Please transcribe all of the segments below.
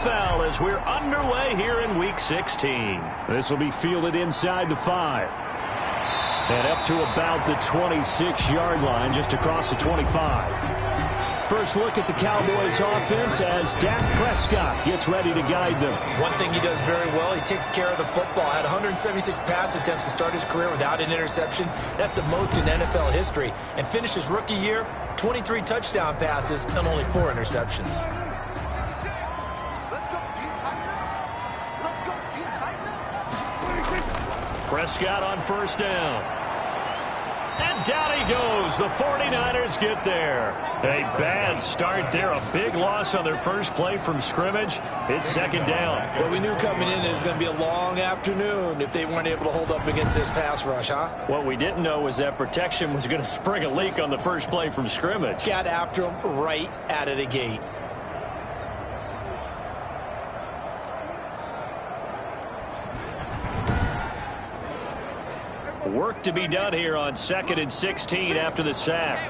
NFL as we're underway here in Week 16. This will be fielded inside the 5. And up to about the 26-yard line, just across the 25. First look at the Cowboys offense as Dak Prescott gets ready to guide them. One thing he does very well, he takes care of the football. Had 176 pass attempts to start his career without an interception. That's the most in NFL history. And finished his rookie year, 23 touchdown passes and only 4 interceptions. Prescott on first down. And down he goes. The 49ers get there. A bad start there. A big loss on their first play from scrimmage. It's second down. Well, we knew coming in it was going to be a long afternoon if they weren't able to hold up against this pass rush, huh? What we didn't know was that protection was going to spring a leak on the first play from scrimmage. Got after him right out of the gate. Work to be done here on 2nd and 16 after the sack.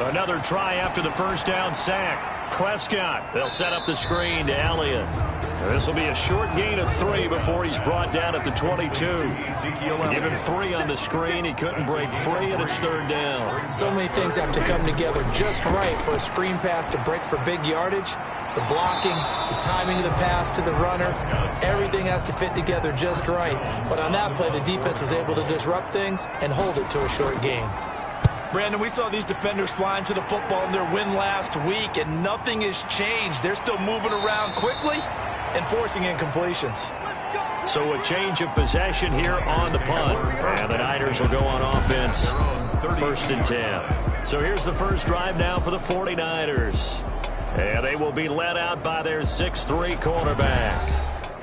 Another try after the first down sack. Prescott, they'll set up the screen to Elliott. This will be a short gain of 3 before he's brought down at the 22. Give him 3 on the screen. He couldn't break free, and it's third down. So many things have to come together just right for a screen pass to break for big yardage. The blocking, the timing of the pass to the runner, everything has to fit together just right. But on that play, the defense was able to disrupt things and hold it to a short gain. Brandon, we saw these defenders flying to the football in their win last week, and nothing has changed. They're still moving around quickly and forcing incompletions. So a change of possession here on the punt. And the Niners will go on offense. 1st and 10. So here's the first drive now for the 49ers. And they will be led out by their 6'3" quarterback.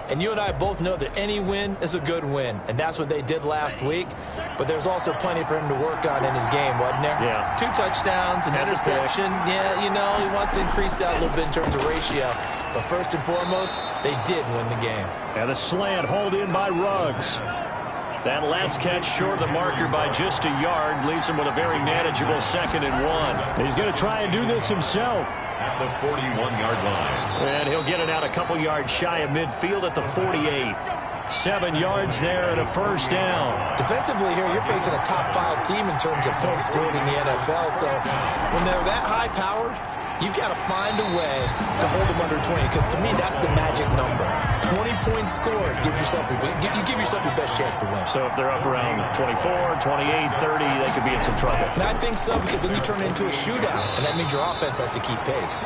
And you and I both know that any win is a good win, and that's what they did last week. But there's also plenty for him to work on in his game, wasn't there? Yeah. 2 touchdowns, an interception. Yeah, you know, he wants to increase that a little bit in terms of ratio. But first and foremost, they did win the game. And the slant hauled in by Ruggs. That last catch short of the marker by just a yard leaves him with a very manageable 2nd and 1. He's going to try and do this himself. At the 41-yard line. And he'll get it out a couple yards shy of midfield at the 48. 7 yards there and a first down. Defensively here, you're facing a top 5 team in terms of points scored in the NFL. So when they're that high-powered, you've got to find a way to hold them under 20, because to me, that's the magic number. 20 points scored gives yourself you give yourself your best chance to win. So if they're up around 24, 28, 30, they could be in some trouble. And I think so, because then you turn it into a shootout, and that means your offense has to keep pace.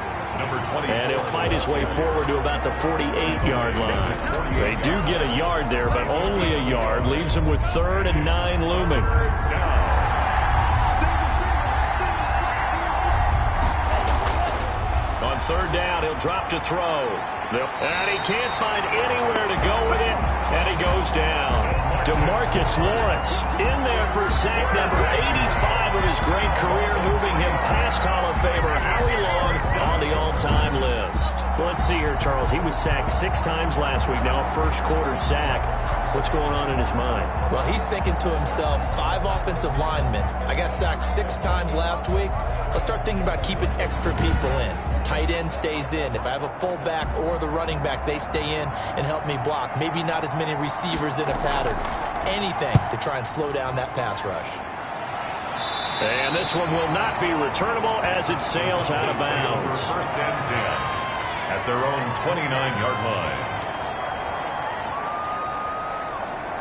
And he'll fight his way forward to about the 48-yard line. They do get a yard there, but only a yard. Leaves them with 3rd and 9 looming. On 3rd down, he'll drop to throw. And he can't find anywhere to go with it, and he goes down. DeMarcus Lawrence in there for sack number 85 of his great career, moving him past Hall of Famer Howie Long on the all-time list. Well, let's see here, Charles. He was sacked 6 times last week. Now a first-quarter sack. What's going on in his mind? Well, he's thinking to himself, 5 offensive linemen. I got sacked 6 times last week. Let's start thinking about keeping extra people in. Tight end stays in. If I have a fullback or the running back, they stay in and help me block. Maybe not as many receivers in a pattern. Anything to try and slow down that pass rush. And this one will not be returnable as it sails out of bounds. 1st and 10 at their own 29-yard line.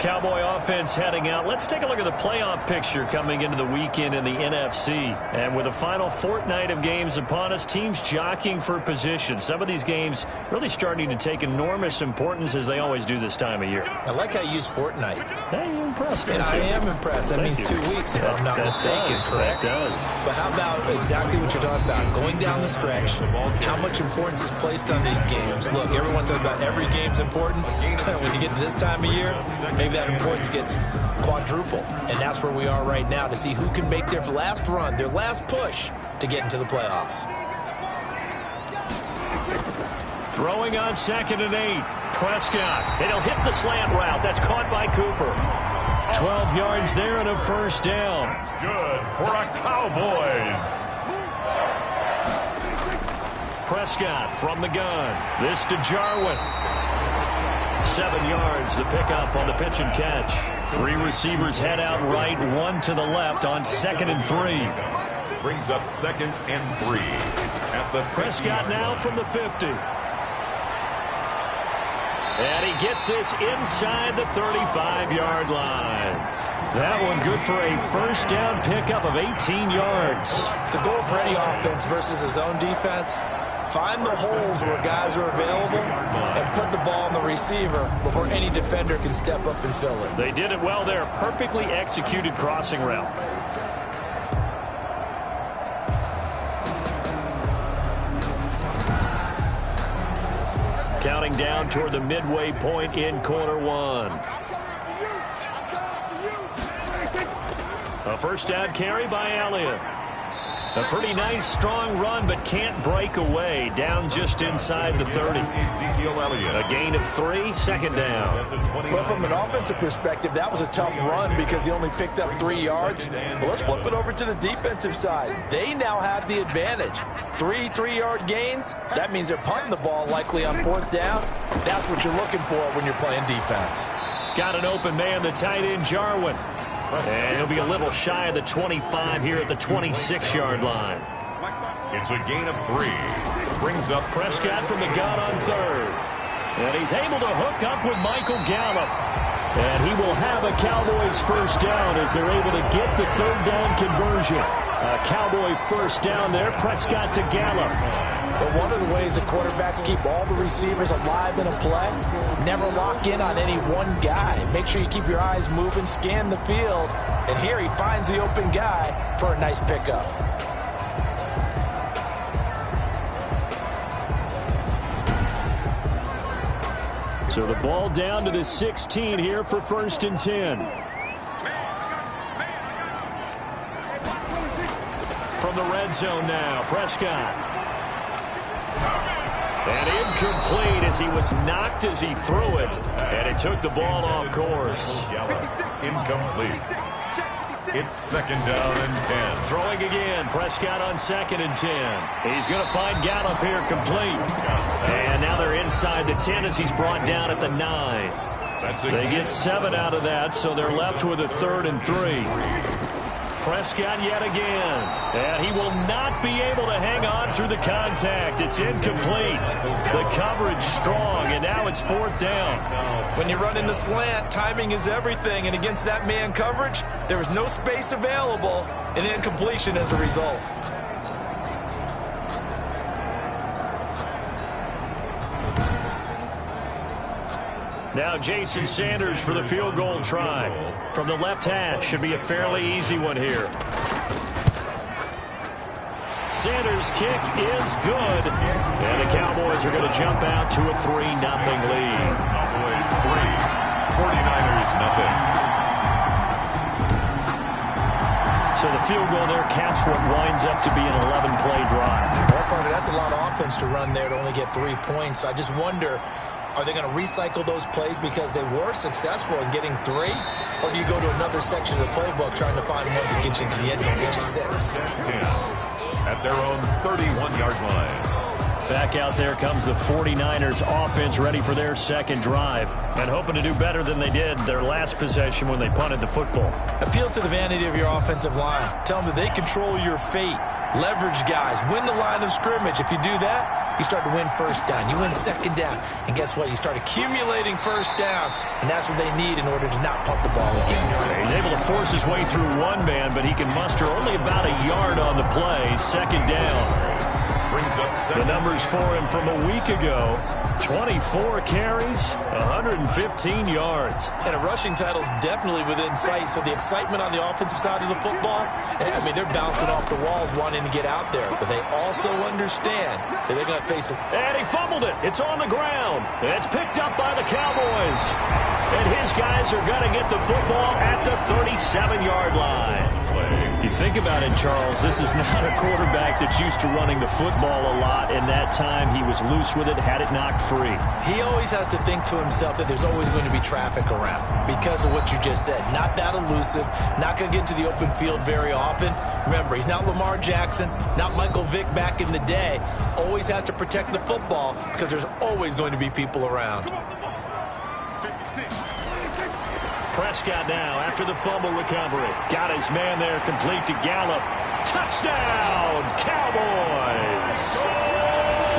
Cowboy offense heading out. Let's take a look at the playoff picture coming into the weekend in the NFC. And with the final fortnight of games upon us, teams jockeying for position. Some of these games really starting to take enormous importance, as they always do this time of year. I like how you use fortnight. Hey, you're impressed, And I am impressed. That means 2 weeks, if I'm not mistaken, correct? That does. But how about exactly what you're talking about? Going down the stretch, how much importance is placed on these games? Look, everyone talks about every game's important. When you get to this time of year, maybe that importance gets quadruple. And that's where we are right now, to see who can make their last run, their last push to get into the playoffs. Throwing on 2nd and 8. Prescott. And he'll hit the slant route. That's caught by Cooper. 12 yards there and a first down. That's good for our Cowboys. Prescott from the gun. This to Jarwin. 7 yards, the pickup on the pitch and catch. 3 receivers head out right, 1 to the left on 2nd and 3. Brings up 2nd and 3. At the Prescott now from the 50. And he gets this inside the 35-yard line. That one good for a first down pickup of 18 yards. The goal for any offense versus his own defense, find the holes where guys are available and put the ball on the receiver before any defender can step up and fill it. They did it well there. Perfectly executed crossing route. Counting down toward the midway point in quarter 1. A first down carry by Elliott. A pretty nice, strong run, but can't break away. Down just inside the 30. A gain of 3, 2nd down. Well, from an offensive perspective, that was a tough run because he only picked up 3 yards. Well, let's flip it over to the defensive side. They now have the advantage. 3 3-yard gains. That means they're punting the ball likely on 4th down. That's what you're looking for when you're playing defense. Got an open man, the tight end, Jarwin. And he'll be a little shy of the 25 here at the 26-yard line. It's a gain of 3. Brings up Prescott from the gun on 3rd. And he's able to hook up with Michael Gallup. And he will have a Cowboys first down as they're able to get the 3rd down conversion. A Cowboy first down there, Prescott to Gallup. But one of the ways the quarterbacks keep all the receivers alive in a play, never lock in on any one guy. Make sure you keep your eyes moving, scan the field, and here he finds the open guy for a nice pickup. So the ball down to the 16 here for 1st and 10. From the red zone now, Prescott. And incomplete as he was knocked as he threw it. And it took the ball off course. incomplete. It's 2nd down and 10. Throwing again. Prescott on 2nd and 10. He's going to find Gallup here complete. And now they're inside the 10 as he's brought down at the 9. They get 7 out of that, so they're left with a 3rd and 3. Prescott yet again. And he will not be able to hang on through the contact. It's incomplete. The coverage strong, and now it's 4th down. When you run in the slant, timing is everything, and against that man coverage, there was no space available, and incompletion as a result. Now Jason Sanders for the field goal try. From the left hash, should be a fairly easy one here. Sanders' kick is good. And the Cowboys are going to jump out to a 3-0 lead. Cowboys 3, 49ers nothing. So the field goal there caps what winds up to be an 11-play drive. Well, Carter, that's a lot of offense to run there to only get 3 points. So I just wonder, are they going to recycle those plays because they were successful in getting 3? Or do you go to another section of the playbook trying to find ones that get you into the end zone, get you 6? 10 at their own 31-yard line. Back out there comes the 49ers offense ready for their 2nd drive and hoping to do better than they did their last possession when they punted the football. Appeal to the vanity of your offensive line. Tell them that they control your fate. Leverage guys. Win the line of scrimmage. If you do that, you start to win 1st down. You win 2nd down. And guess what? You start accumulating 1st downs. And that's what they need in order to not pump the ball again. He's able to force his way through one man, but he can muster only about a yard on the play. 2nd down. Brings up the numbers for him from a week ago. 24 carries, 115 yards. And a rushing title is definitely within sight. So the excitement on the offensive side of the football, I mean, they're bouncing off the walls wanting to get out there. But they also understand that they're going to face a... And he fumbled it. It's on the ground. It's picked up by the Cowboys. And his guys are going to get the football at the 37-yard line. You think about it, Charles, this is not a quarterback that's used to running the football a lot, and that time he was loose with it, had it knocked free. He always has to think to himself that there's always going to be traffic around because of what you just said. Not that elusive, not going to get into the open field very often. Remember, he's not Lamar Jackson, not Michael Vick back in the day. Always has to protect the football because there's always going to be people around. Prescott now after the fumble recovery. Got his man there, complete to Gallup. Touchdown, Cowboys!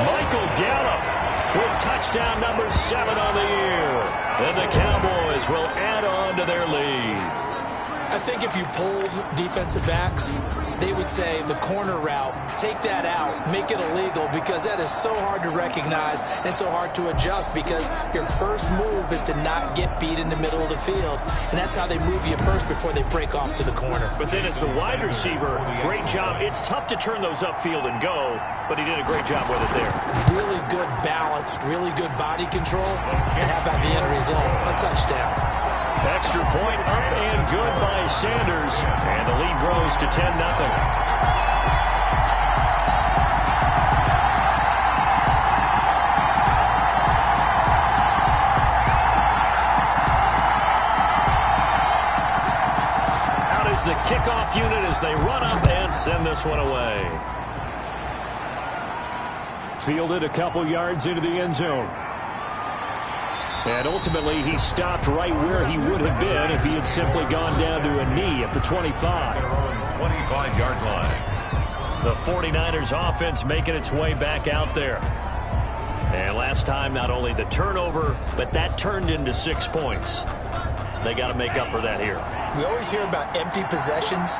Michael Gallup with touchdown number 7 on the year. And the Cowboys will add on to their lead. I think if you polled defensive backs, they would say the corner route, take that out, make it illegal, because that is so hard to recognize and so hard to adjust, because your first move is to not get beat in the middle of the field, and that's how they move you first before they break off to the corner. But then as the wide receiver, great job. It's tough to turn those upfield and go, but he did a great job with it there. Really good balance, really good body control, and how about the end result? A touchdown. Extra point up and good by Sanders. And the lead grows to 10-0. Out is the kickoff unit as they run up and send this one away. Fielded a couple yards into the end zone. And ultimately, he stopped right where he would have been if he had simply gone down to a knee at the 25. 25-yard line. The 49ers offense making its way back out there. And last time, not only the turnover, but that turned into 6 points. They got to make up for that here. We always hear about empty possessions,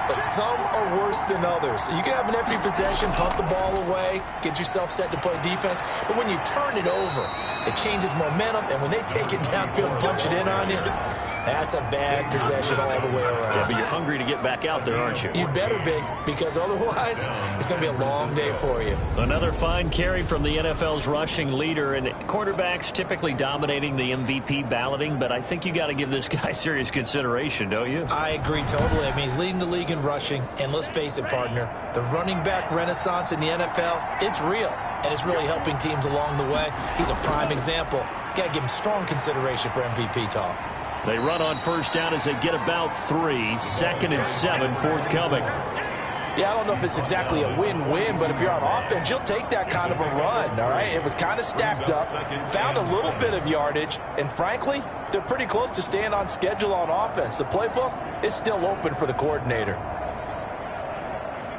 but some are worse than others. You can have an empty possession, punt the ball away, get yourself set to play defense, but when you turn it over, it changes momentum, and when they take it downfield and punch it in on you, that's a bad possession all the way around. Yeah, but you're hungry to get back out there, aren't you? You better be, because otherwise, it's going to be a long day for you. Another fine carry from the NFL's rushing leader, and quarterbacks typically dominating the MVP balloting, but I think you got to give this guy serious consideration, don't you? I agree totally. I mean, he's leading the league in rushing, and let's face it, partner, the running back renaissance in the NFL, it's real, and it's really helping teams along the way. He's a prime example. Got to give him strong consideration for MVP talk. They run on first down as they get about 3. 2nd and 7 forthcoming. Yeah, I don't know if it's exactly a win-win, but if you're on offense, you'll take that kind of a run, all right? It was kind of stacked up, found a little bit of yardage, and frankly, they're pretty close to staying on schedule on offense. The playbook is still open for the coordinator.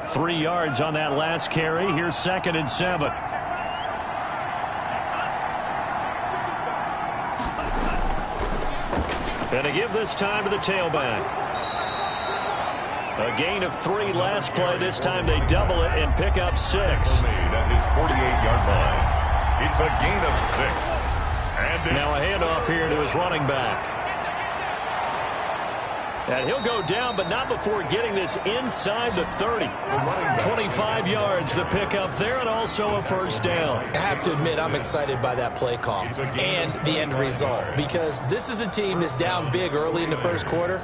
3 yards on that last carry. Here's 2nd and 7. And to give this time to the tailback. A gain of 3 last play. This time they double it and pick up 6. Made at his 48-yard line. It's a gain of 6. And now a handoff here to his running back. And he'll go down, but not before getting this inside the 30. 25 yards the pickup there, and also a first down. I have to admit, I'm excited by that play call and the end result, because this is a team that's down big early in the first quarter,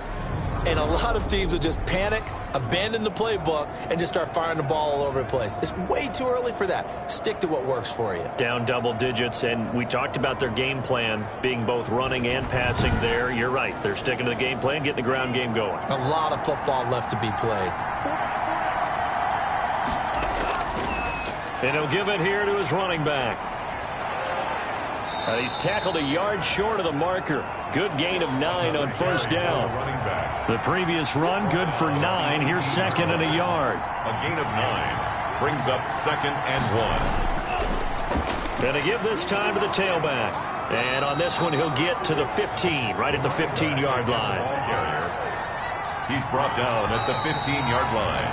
and a lot of teams will just panic, abandon the playbook, and just start firing the ball all over the place. It's way too early for that. Stick to what works for you. Down double digits, and we talked about their game plan being both running and passing there. You're right. They're sticking to the game plan, getting the ground game going. A lot of football left to be played. And he'll give it here to his running back. He's tackled a yard short of the marker. Good gain of 9 on first down. The previous run, good for 9. Here's 2nd and a yard. a gain of 9 brings up 2nd and 1. Going to give this time to the tailback. And on this one, he'll get to the 15, right at the 15-yard line. He's brought down at the 15-yard line.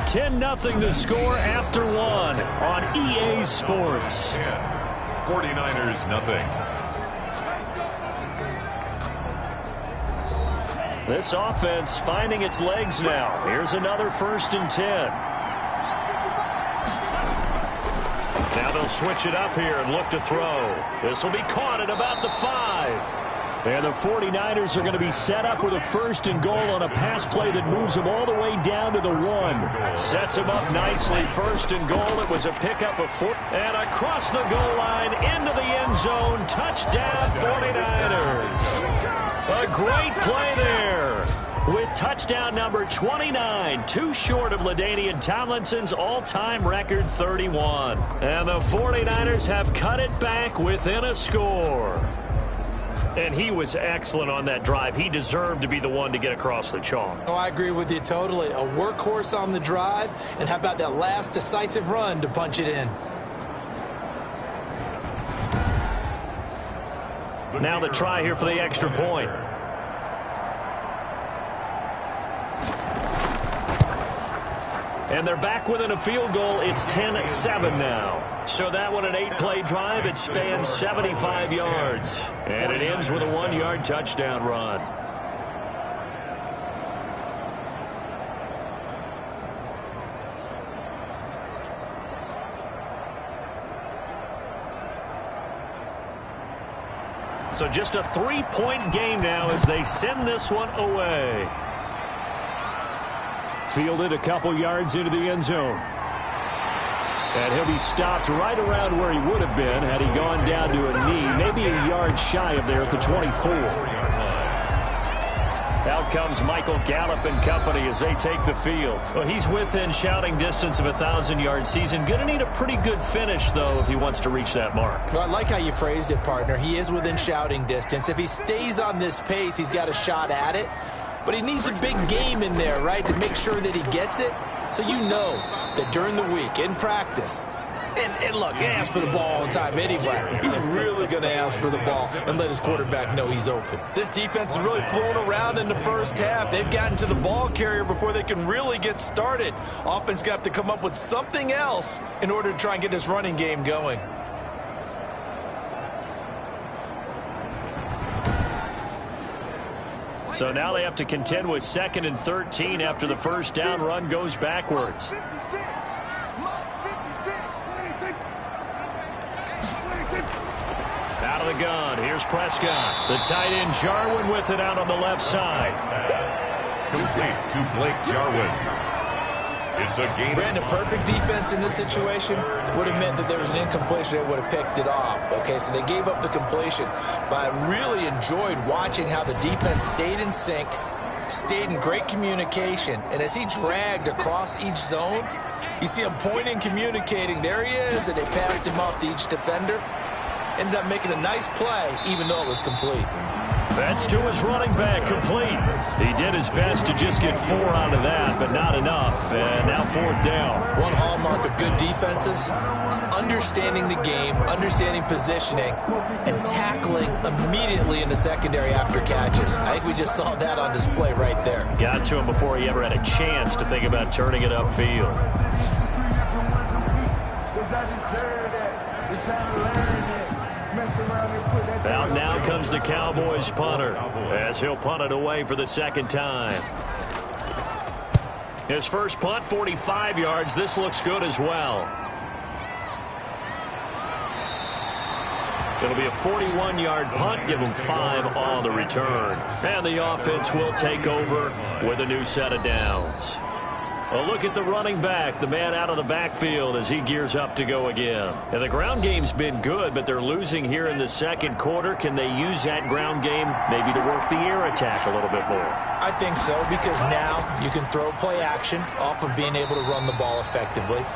10-0 the score after 1 on EA Sports. 49ers nothing. This offense finding its legs now. Here's another 1st and 10. Now they'll switch it up here and look to throw. This will be caught at about the 5. And the 49ers are going to be set up with a 1st and goal on a pass play that moves them all the way down to the 1. Sets them up nicely. 1st and goal. It was a pickup of 4. And across the goal line into the end zone. Touchdown 49ers. A great play there. With touchdown number 29, too short of LaDainian Tomlinson's all-time record 31. And the 49ers have cut it back within a score. And he was excellent on that drive. He deserved to be the one to get across the chalk. Oh, I agree with you totally. A workhorse on the drive, and how about that last decisive run to punch it in? Now the try here for the extra point. And they're back within a field goal. It's 10-7 now. So that one, an 8-play drive. It spans 75 yards. And it ends with a 1-yard touchdown run. So just a 3-point game now as they send this one away. Fielded a couple yards into the end zone. And he'll be stopped right around where he would have been had he gone down to a knee, maybe a yard shy of there at the 24. Out comes Michael Gallup and company as they take the field. Well, he's within shouting distance of a 1,000-yard season. Going to need a pretty good finish, though, if he wants to reach that mark. Well, I like how you phrased it, partner. He is within shouting distance. If he stays on this pace, he's got a shot at it. But he needs a big game in there, right, to make sure that he gets it. So you know that during the week, in practice, and look, he asks for the ball all the time anyway. He's really going to ask for the ball and let his quarterback know he's open. This defense is really flown around in the first half. They've gotten to the ball carrier before they can really get started. Offense got to come up with something else in order to try and get this running game going. So now they have to contend with 2nd and 13 after the first down run goes backwards. Out of the gun. Here's Prescott. The tight end Jarwin with it out on the left side. Complete to Blake Jarwin. It's a game. Brandon, perfect defense in this situation would have meant that there was an incompletion that would have picked it off. Okay, so they gave up the completion. But I really enjoyed watching how the defense stayed in sync, stayed in great communication. And as he dragged across each zone, you see him pointing, communicating. There he is, and they passed him off to each defender. Ended up making a nice play, even though it was complete. That's to his running back, complete. He did his best to just get 4 out of that, but not enough. And now 4th down. One hallmark of good defenses is understanding the game, understanding positioning, and tackling immediately in the secondary after catches. I think we just saw that on display right there. Got to him before he ever had a chance to think about turning it upfield. Out now comes the Cowboys punter as he'll punt it away for the 2nd time. His first punt, 45 yards. This looks good as well. It'll be a 41-yard punt. Give him 5 on the return. And the offense will take over with a new set of downs. A look at the running back, the man out of the backfield as he gears up to go again. And the ground game's been good, but they're losing here in the 2nd quarter. Can they use that ground game maybe to work the air attack a little bit more? I think so, because now you can throw play action off of being able to run the ball effectively.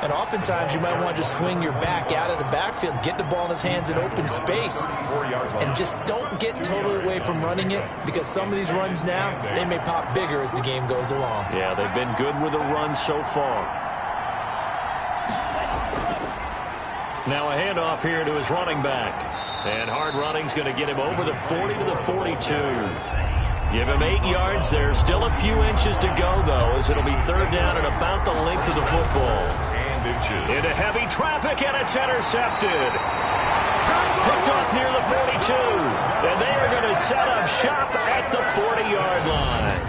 And oftentimes you might want to just swing your back out of the backfield, get the ball in his hands in open space, and just don't get totally away from running it, because some of these runs now, they may pop bigger as the game goes along. Yeah, they've been good with the run so far. Now a handoff here to his running back. And hard running's going to get him over the 40 to the 42. Give him 8 yards. There's still a few inches to go, though, as it'll be 3rd down and about the length of the football. Into heavy traffic, and it's intercepted. Picked off near the 42. And they are going to set up shop at the 40-yard line.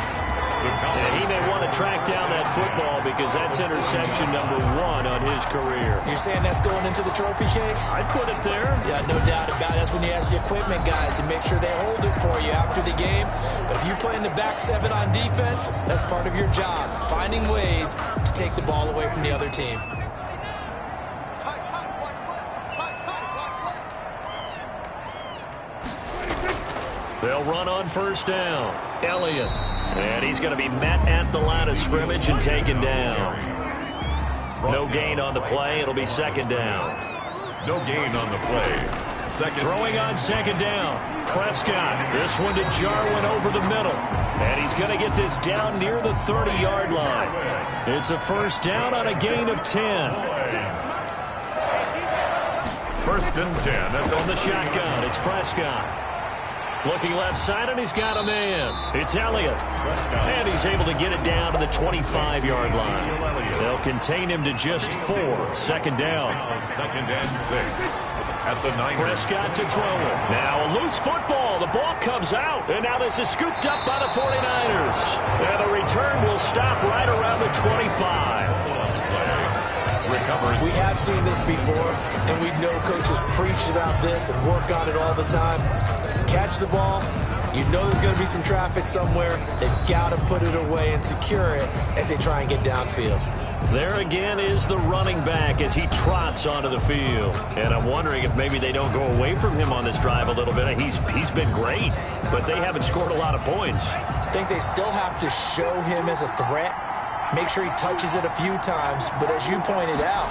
And he may want to track down that football because that's interception number 1 on his career. You're saying that's going into the trophy case? I'd put it there. Yeah, no doubt about it. That's when you ask the equipment guys to make sure they hold it for you after the game. But if you play in the back 7 on defense, that's part of your job, finding ways to take the ball away from the other team. They'll run on first down. Elliott. And he's going to be met at the line of scrimmage and taken down. No gain on the play. It'll be second down. No gain on the play. Throwing on second down. Prescott. This one to Jarwin over the middle. And he's going to get this down near the 30-yard line. It's a first down on a gain of 10. First and 10. On the shotgun, it's Prescott. Looking left side, and he's got a man. It's Elliott. And he's able to get it down to the 25-yard line. They'll contain him to just 4. Second down. Second and 6. At the 9. Prescott to throw it. Now a loose football. The ball comes out. And now this is scooped up by the 49ers. And the return will stop right around the 25. Recovered. We have seen this before, and we know coaches preach about this and work on it all the time. Catch the ball. You know there's going to be some traffic somewhere. They've got to put it away and secure it as they try and get downfield. There again is the running back as he trots onto the field. And I'm wondering if maybe they don't go away from him on this drive a little bit. He's been great, but they haven't scored a lot of points. I think they still have to show him as a threat. Make sure he touches it a few times. But as you pointed out,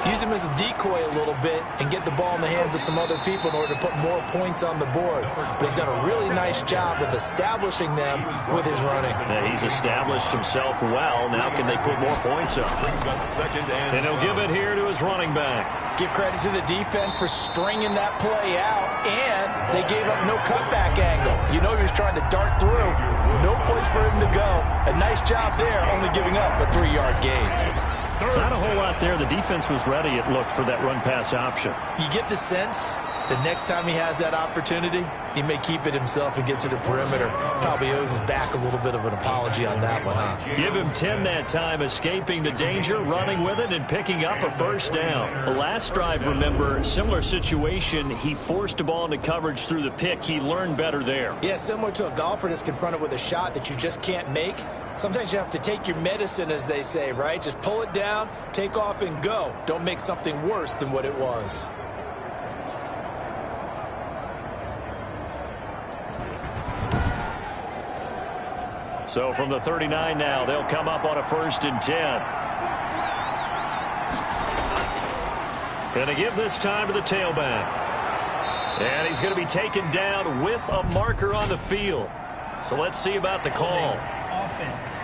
use him as a decoy a little bit and get the ball in the hands of some other people in order to put more points on the board. But he's done a really nice job of establishing them with his running. Yeah, he's established himself well. Now can they put more points up? And he'll give it here to his running back. Give credit to the defense for stringing that play out, and they gave up no cutback angle. You know he was trying to dart through. No place for him to go. A nice job there, only giving up a 3-yard gain. Not a whole lot there. The defense was ready, it looked, for that run-pass option. You get the sense the next time he has that opportunity, he may keep it himself and get to the perimeter. Probably owes his back a little bit of an apology on that one, huh? Give him 10 that time, escaping the danger, running with it, and picking up a first down. The last drive, remember, similar situation. He forced a ball into coverage through the pick. He learned better there. Yeah, similar to a golfer that's confronted with a shot that you just can't make. Sometimes you have to take your medicine, as they say, right? Just pull it down, take off, and go. Don't make something worse than what it was. So from the 39 now, they'll come up on a first and 10. Going to give this time to the tailback. And he's going to be taken down with a marker on the field. So let's see about the call. Offense.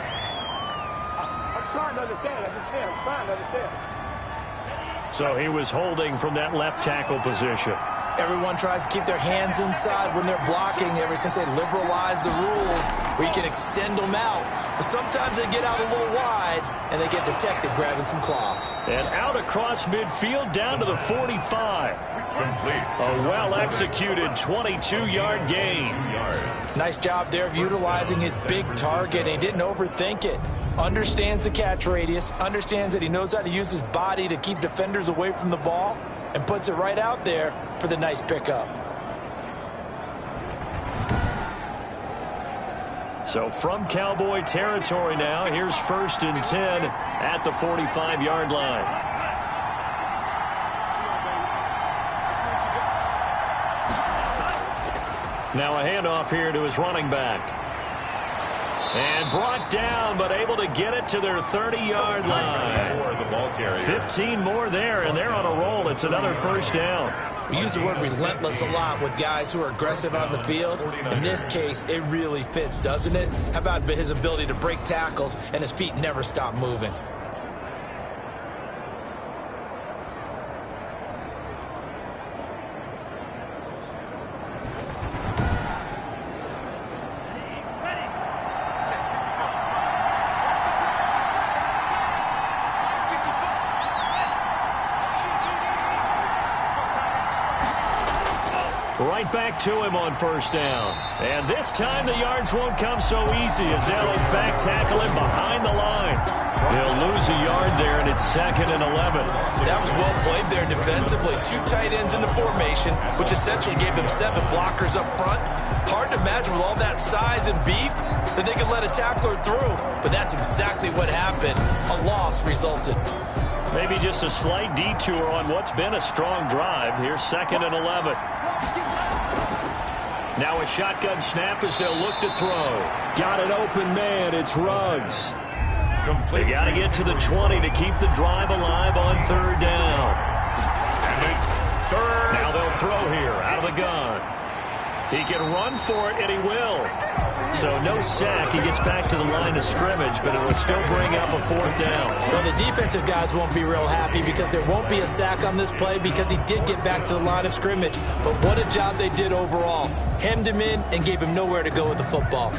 I'm trying to understand. I'm trying to understand. So he was holding from that left tackle position. Everyone tries to keep their hands inside when they're blocking ever since they liberalized the rules where you can extend them out. But sometimes they get out a little wide and they get detected grabbing some cloth. And out across midfield down to the 45. Complete. A well-executed 22-yard gain. Nice job there of utilizing his big target. He didn't overthink it. Understands the catch radius. Understands that he knows how to use his body to keep defenders away from the ball. And puts it right out there for the nice pickup. So from Cowboy territory now, here's first and 10 at the 45-yard line. Now a handoff here to his running back. And brought down, but able to get it to their 30-yard line. 15 more there, and they're on a roll. It's another first down. We use the word relentless a lot with guys who are aggressive on the field. In this case, it really fits, doesn't it? How about his ability to break tackles and his feet never stop moving? Right back to him on first down. And this time the yards won't come so easy as they'll in fact tackle him behind the line. They'll lose a yard there, and it's 2nd and 11. That was well played there defensively. 2 tight ends in the formation, which essentially gave them 7 blockers up front. Hard to imagine with all that size and beef that they could let a tackler through. But that's exactly what happened. A loss resulted. Maybe just a slight detour on what's been a strong drive. Here's 2nd and 11. Now a shotgun snap as they'll look to throw. Got an open man. It's Ruggs. They got to get to the 20 to keep the drive alive on 3rd down. And it's 3rd. Now they'll throw here out of the gun. He can run for it, and he will. So no sack. He gets back to the line of scrimmage, but it will still bring up a 4th down. Well, the defensive guys won't be real happy because there won't be a sack on this play because he did get back to the line of scrimmage. But what a job they did overall. Hemmed him in and gave him nowhere to go with the football.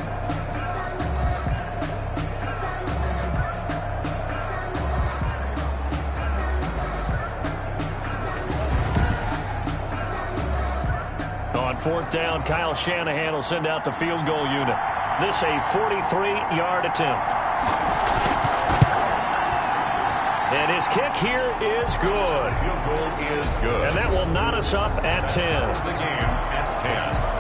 On 4th down, Kyle Shanahan will send out the field goal unit. This a 43-yard attempt. And his kick here is good. Field goal is good. And that will knot us up at 10. The game at 10.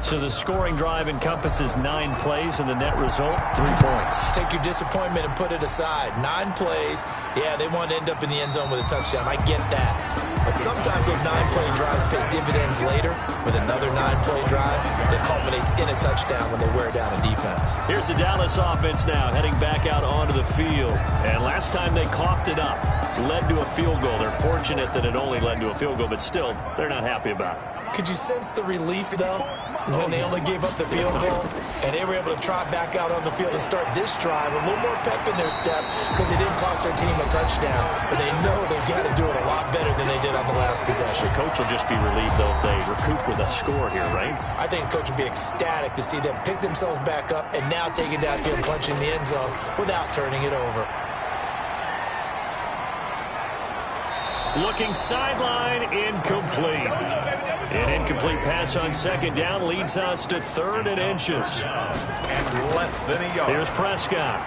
So the scoring drive encompasses 9 plays, and the net result, 3 points. Take your disappointment and put it aside. 9 plays. Yeah, they want to end up in the end zone with a touchdown. I get that. But sometimes those 9-play drives pay dividends later with another 9-play drive that culminates in a touchdown when they wear down a defense. Here's the Dallas offense now heading back out onto the field. And last time they coughed it up, led to a field goal. They're fortunate that it only led to a field goal, but still, they're not happy about it. Could you sense the relief, though, when they only gave up the field goal and they were able to trot back out on the field and start this drive a little more pep in their step because they didn't cost their team a touchdown, but they know they've got to do it a lot better than they did on the last possession. The coach will just be relieved, though, if they recoup with a score here, right? I think the coach will be ecstatic to see them pick themselves back up and now take it downfield and punch in the end zone without turning it over. Looking sideline, incomplete. An incomplete pass on 2nd down leads us to 3rd and inches. And less than a yard. Here's Prescott.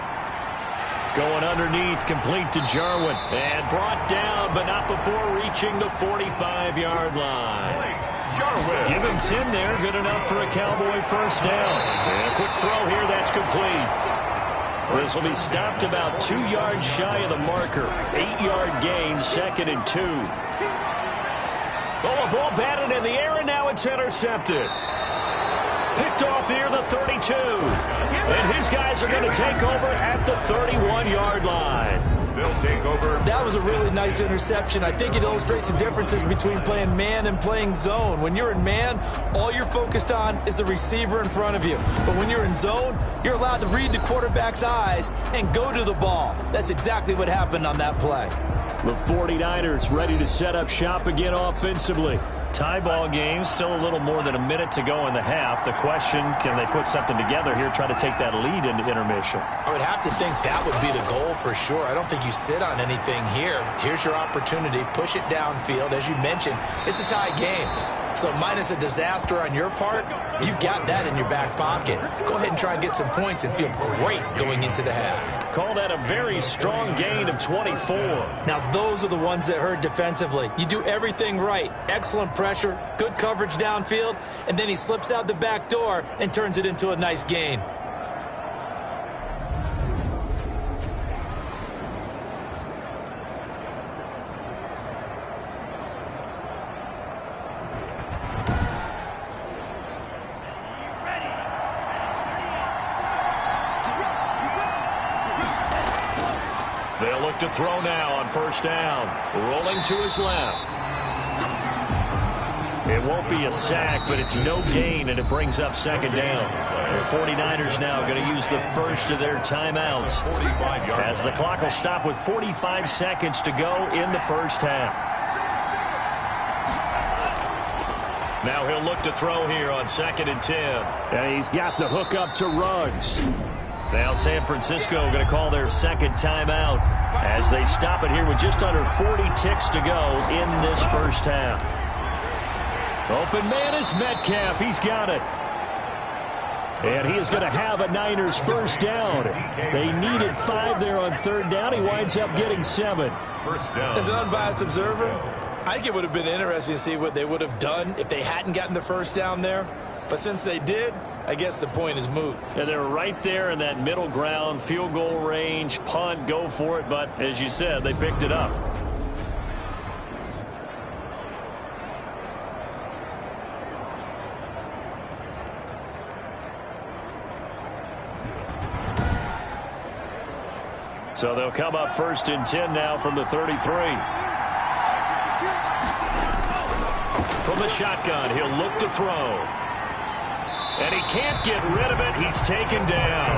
Going underneath, complete to Jarwin. And brought down, but not before reaching the 45-yard line. Jarwin. Give him 10 there, good enough for a Cowboy 1st down. And a quick throw here, that's complete. This will be stopped about 2 yards shy of the marker. 8-yard gain, 2nd and 2. Oh, a ball batted in the air, and now it's intercepted. Picked off near the 32. And his guys are going to take over at the 31-yard line. They'll take over. That was a really nice interception. I think it illustrates the differences between playing man and playing zone. When you're in man, all you're focused on is the receiver in front of you. But when you're in zone, you're allowed to read the quarterback's eyes and go to the ball. That's exactly what happened on that play. The 49ers ready to set up shop again offensively. Tie ball game, still a little more than a minute to go in the half. The question, can they put something together here, try to take that lead into intermission? I would have to think that would be the goal for sure. I don't think you sit on anything here. Here's your opportunity. Push it downfield. As you mentioned, it's a tie game. So minus a disaster on your part, you've got that in your back pocket. Go ahead and try and get some points and feel great going into the half. Call that a very strong gain of 24. Now, those are the ones that hurt defensively. You do everything right. Excellent pressure, good coverage downfield, and then he slips out the back door and turns it into a nice gain. They'll look to throw now on 1st down. Rolling to his left. It won't be a sack, but it's no gain, and it brings up 2nd down. The 49ers now going to use the first of their timeouts as the clock will stop with 45 seconds to go in the 1st half. Now he'll look to throw here on 2nd and 10. And he's got the hook up to Ruggs. Now San Francisco going to call their second timeout as they stop it here with just under 40 ticks to go in this first half. Open man is Metcalf. He's got it. And he is going to have a Niners first down. They needed 5 there on third down. He winds up getting 7. First down. As an unbiased observer, I think it would have been interesting to see what they would have done if they hadn't gotten the first down there. But since they did, I guess the point is moot. And they're right there in that middle ground, field goal range, punt, go for it. But as you said, they picked it up. So they'll come up first and 10 now from the 33. From the shotgun, he'll look to throw. And he can't get rid of it. He's taken down.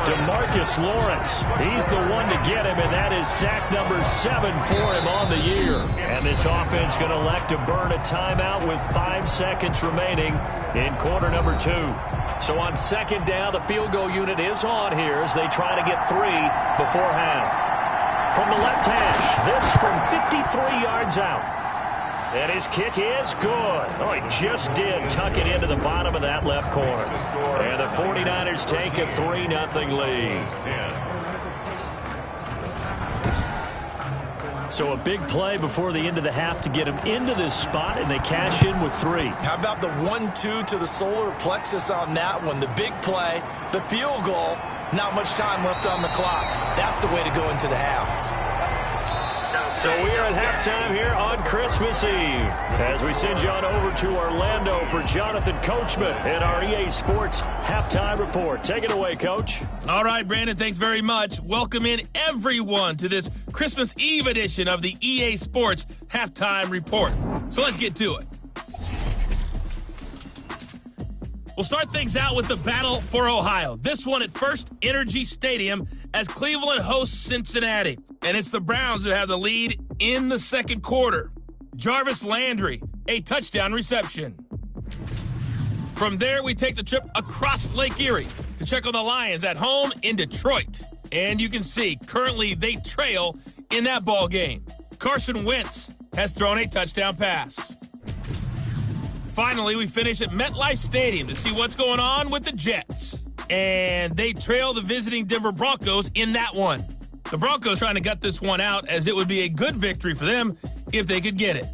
DeMarcus Lawrence, he's the one to get him, and that is sack number 7 for him on the year. And this offense going to elect to burn a timeout with 5 seconds remaining in quarter number 2. So on second down, the field goal unit is on here as they try to get 3 before half. From the left hash, this from 53 yards out. And his kick is good. Oh, he just did tuck it into the bottom of that left corner. And the 49ers take a 3-0 lead. So a big play before the end of the half to get him into this spot, and they cash in with 3. How about the 1-2 to the solar plexus on that one? The big play, the field goal, not much time left on the clock. That's the way to go into the half. So we are at halftime here on Christmas Eve as we send you on over to Orlando for Jonathan Coachman and our EA Sports Halftime Report. Take it away, Coach. All right, Brandon, thanks very much. Welcome in everyone to this Christmas Eve edition of the EA Sports Halftime Report. So let's get to it. We'll start things out with the battle for Ohio. This one at First Energy Stadium as Cleveland hosts Cincinnati. And it's the Browns who have the lead in the second quarter. Jarvis Landry, a touchdown reception. From there, we take the trip across Lake Erie to check on the Lions at home in Detroit. And you can see, currently they trail in that ball game. Carson Wentz has thrown a touchdown pass. Finally, we finish at MetLife Stadium to see what's going on with the Jets. And they trail the visiting Denver Broncos in that one. The Broncos trying to gut this one out as it would be a good victory for them if they could get it.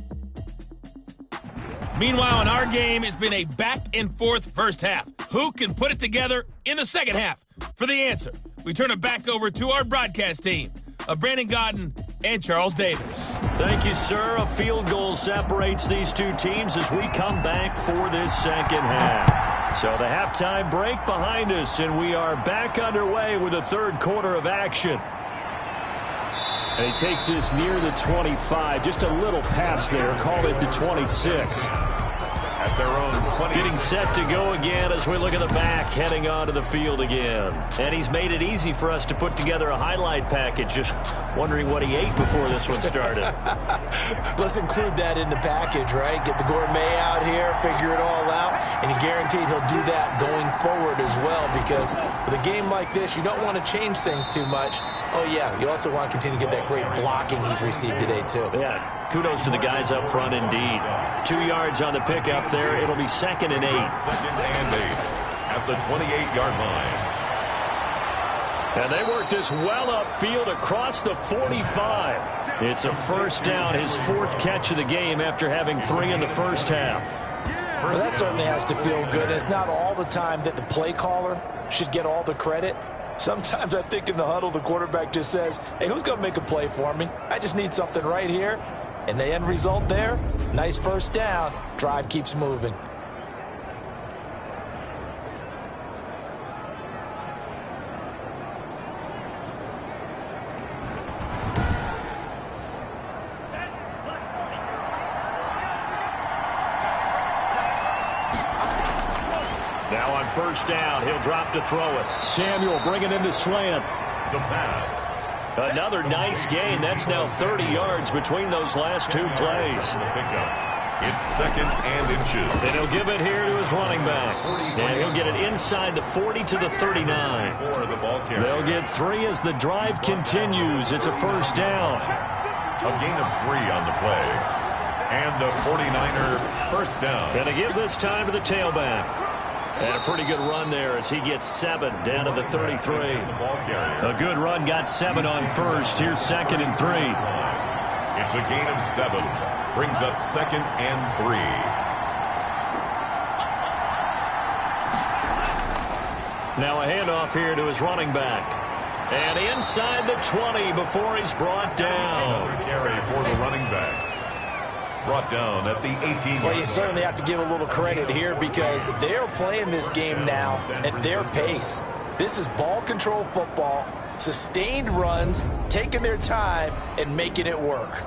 Meanwhile, in our game, it's been a back-and-forth first half. Who can put it together in the second half? For the answer, we turn it back over to our broadcast team of Brandon Godden and Charles Davis. Thank you, sir. A field goal separates these two teams as we come back for this second half. So the halftime break behind us, and we are back underway with the third quarter of action. And he takes this near the 25. Just a little pass there. Called it the 26. At their own 20. Getting set to go again as we look at the back, heading onto the field again. And he's made it easy for us to put together a highlight package. Just wondering what he ate before this one started. Let's include that in the package, right? Get the gourmet out here, figure it all out, and you're guaranteed he'll do that going forward as well, because with a game like this, you don't want to change things too much. Oh, yeah, you also want to continue to get that great blocking he's received today, too. Yeah, kudos to the guys up front indeed. 2 yards on the pickup there. It'll be 2nd and 8. 2nd and 8 at the 28-yard line. And they work this well upfield across the 45. It's a first down, his 4th catch of the game after having 3 in the first half. Well, that certainly has to feel good. It's not all the time that the play caller should get all the credit. Sometimes I think in the huddle, the quarterback just says, hey, who's going to make a play for me? I just need something right here. And the end result there, nice first down. Drive keeps moving. Now on first down, he'll drop to throw it. Samuel bringing in the slant. The pass. Another nice gain. That's now 30 yards between those last 2 plays. It's 2nd and inches. And he'll give it here to his running back. And he'll get it inside the 40 to the 39. They'll get 3 as the drive continues. It's a first down. A gain of 3 on the play. And a 49er first down. Going to give this time to the tailback. And a pretty good run there as he gets 7 down to the 33. A good run, got 7 on first. Here's 2nd and 3. It's a gain of 7. Brings up 2nd and 3. Now a handoff here to his running back. And inside the 20 before he's brought down. Carry for the running back. Brought down at the 18. Well, you certainly have to give a little credit here because they're playing this game now at their pace. This is ball control football, sustained runs, taking their time, and making it work.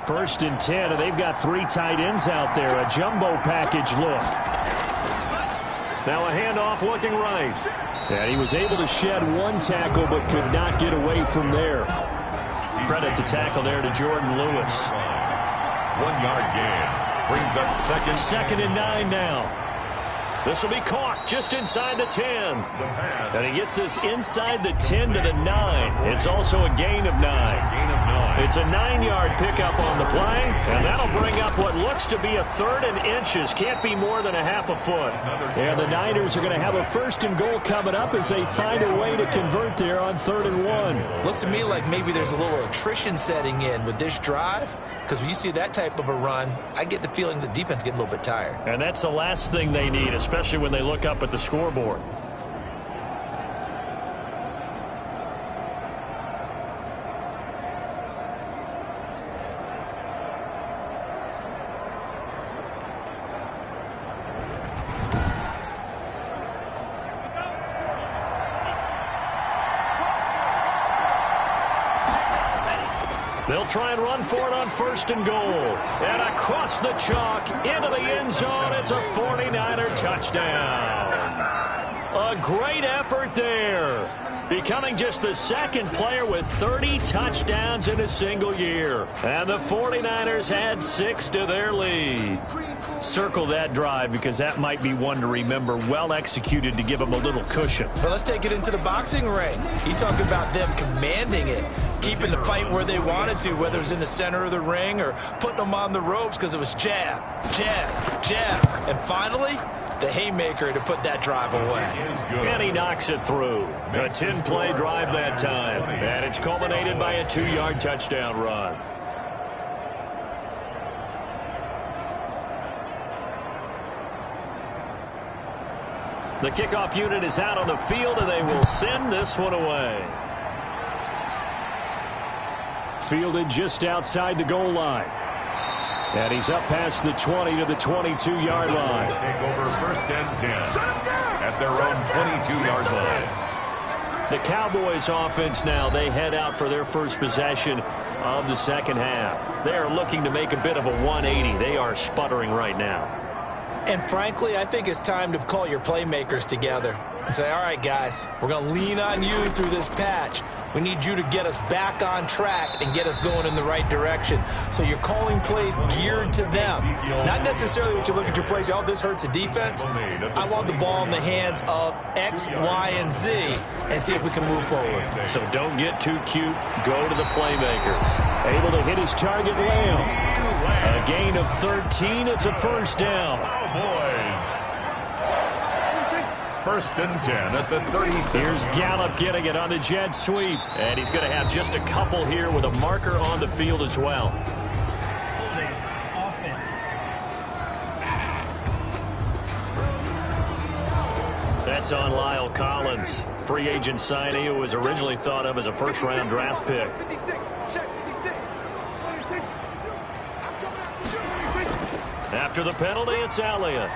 First and 10, and they've got 3 tight ends out there. A jumbo package look. Now a handoff looking right. And he was able to shed 1 tackle, but could not get away from there. Credit the tackle there to Jordan Lewis. 1-yard gain. Brings up 2nd and 9 now. This will be caught just inside the 10. And he gets this inside the 10 to the 9. It's also a gain of 9. It's a 9-yard pickup on the play, and that'll bring up what looks to be a 3rd and inches. Can't be more than a half a foot. And the Niners are going to have a 1st and goal coming up as they find a way to convert there on 3rd and 1. Looks to me like maybe there's a little attrition setting in with this drive, because when you see that type of a run, I get the feeling the defense getting a little bit tired. And that's the last thing they need, especially when they look up at the scoreboard. They'll try and run for it on 1st and goal. And across the chalk, into the end zone, it's a 49er touchdown. A great effort there. Becoming just the 2nd player with 30 touchdowns in a single year. And the 49ers add 6 to their lead. Circle that drive because that might be one to remember. Well executed to give them a little cushion. Well, let's take it into the boxing ring. You talk about them commanding it, keeping the fight where they wanted to, whether it was in the center of the ring or putting them on the ropes because it was jab, jab, jab. And finally, the haymaker to put that drive away. And he knocks it through. A 10-play drive that time. And it's culminated by a 2-yard touchdown run. The kickoff unit is out on the field, and they will send this one away. Fielded just outside the goal line. And he's up past the 20 to the 22-yard line. Take over 1st and 10 at their own 22-yard line. The Cowboys offense now, they head out for their first possession of the second half. They are looking to make a bit of a 180. They are sputtering right now. And frankly, I think it's time to call your playmakers together and say, all right, guys, we're going to lean on you through this patch. We need you to get us back on track and get us going in the right direction. So you're calling plays geared to them. Not necessarily what you look at your plays, oh, this hurts the defense. I want the ball in the hands of X, Y, and Z and see if we can move forward. So don't get too cute. Go to the playmakers. Able to hit his target, Lamb. A gain of 13. It's a first down. Boys. 1st and 10 at the 36. Here's Gallup getting it on the jet sweep. And he's going to have just a couple here with a marker on the field as well. Holding offense. That's on Lyle Collins. Free agent signee who was originally thought of as a first-round draft pick. After the penalty, it's Elliott.